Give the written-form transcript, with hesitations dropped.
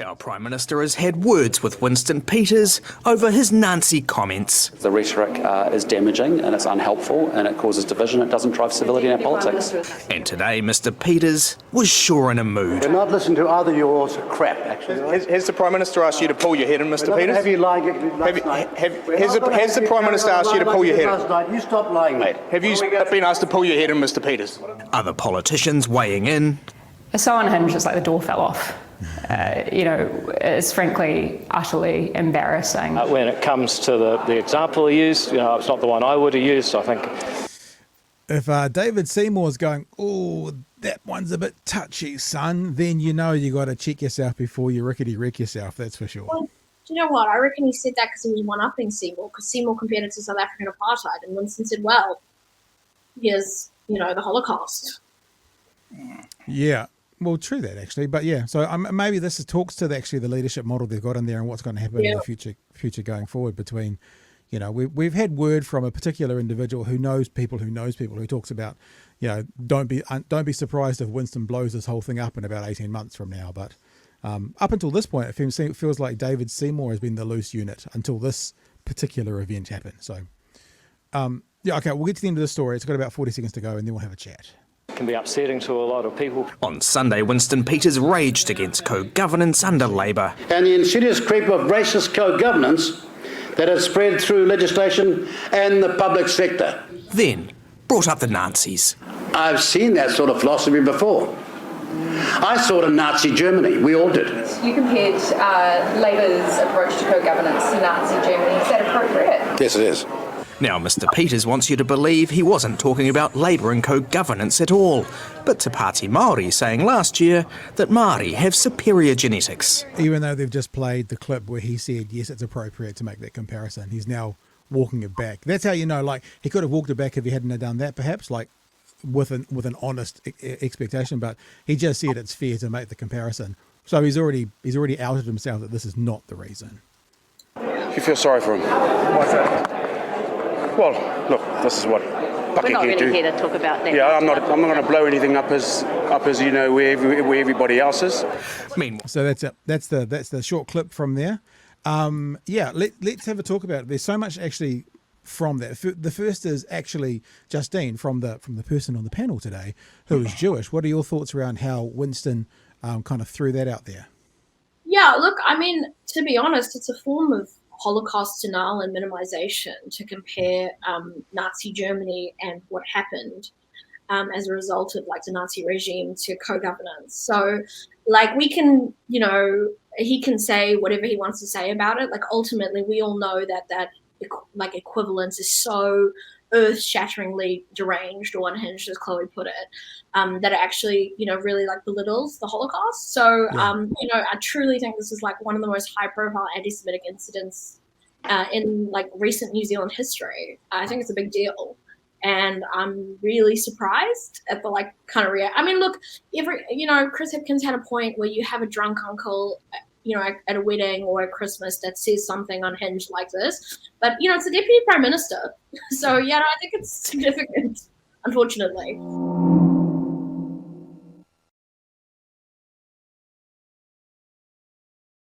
Our Prime Minister has had words with Winston Peters over his Nazi comments. The rhetoric is damaging and it's unhelpful and it causes division. It doesn't drive civility in our politics. And today, Mr Peters was sure in a mood. We're not listening to either yours crap, actually. Has the Prime Minister asked you to pull your head in, Mr Peters? Have you lying last night? Has the Prime Minister asked you to pull your head in? Last night. You stop lying, mate. Have you been asked to pull your head in, Mr Peters? Other politicians weighing in. It's so unhinged, it's like the door fell off. It's frankly utterly embarrassing. When it comes to the example he used, it's not the one I would have used, I think. If David Seymour's going, oh, that one's a bit touchy, son, then you got to check yourself before you rickety-wreck yourself, that's for sure. Well, do you know what? I reckon he said that because he was one-upping Seymour, because Seymour compared it to South African apartheid, and Winston said, well, here's, the Holocaust. Yeah. Well, true that actually, but yeah. So maybe this talks to the leadership model they've got in there and what's going to happen in the future going forward. Between, we've had word from a particular individual who knows people who talks about, don't be surprised if Winston blows this whole thing up in about 18 months from now. But up until this point, it feels like David Seymour has been the loose unit until this particular event happened. So, okay, we'll get to the end of the story. It's got about 40 seconds to go, and then we'll have a chat. Can be upsetting to a lot of people. On Sunday, Winston Peters raged against co-governance under Labour. And the insidious creep of racist co-governance that has spread through legislation and the public sector. Then brought up the Nazis. I've seen that sort of philosophy before. I saw it in Nazi Germany. We all did. You compared Labour's approach to co-governance to Nazi Germany. Is that appropriate? Yes, it is. Now, Mr Peters wants you to believe he wasn't talking about Labour and co-governance at all, but Te Pāti Māori saying last year that Māori have superior genetics. Even though they've just played the clip where he said, yes, it's appropriate to make that comparison, he's now walking it back. That's how he could have walked it back if he hadn't done that, perhaps, with an honest expectation, but he just said it's fair to make the comparison. So he's already outed himself that this is not the reason. You feel sorry for him? Why's that? Well, look, this is what We're not really here to talk about that. Yeah, I'm not going to blow anything up as where everybody else is. So that's the short clip from there. Let's have a talk about it. There's so much actually from that. The first is actually Justine from the person on the panel today who is Jewish. What are your thoughts around how Winston kind of threw that out there? Yeah, look, I mean, to be honest, it's a form of Holocaust denial and minimization to compare Nazi Germany and what happened as a result of the Nazi regime to co-governance. So we can, he can say whatever he wants to say about it. Ultimately, we all know that equivalence is so earth-shatteringly deranged or unhinged, as Chloe put it, that it actually, really belittles the Holocaust. So, I truly think this is one of the most high-profile anti-Semitic incidents in recent New Zealand history. I think it's a big deal, and I'm really surprised at the kind of reaction. I mean, look, Chris Hipkins had a point where you have a drunk uncle, at a wedding or at Christmas that says something unhinged like this. But, it's the Deputy Prime Minister. So, I think it's significant, unfortunately.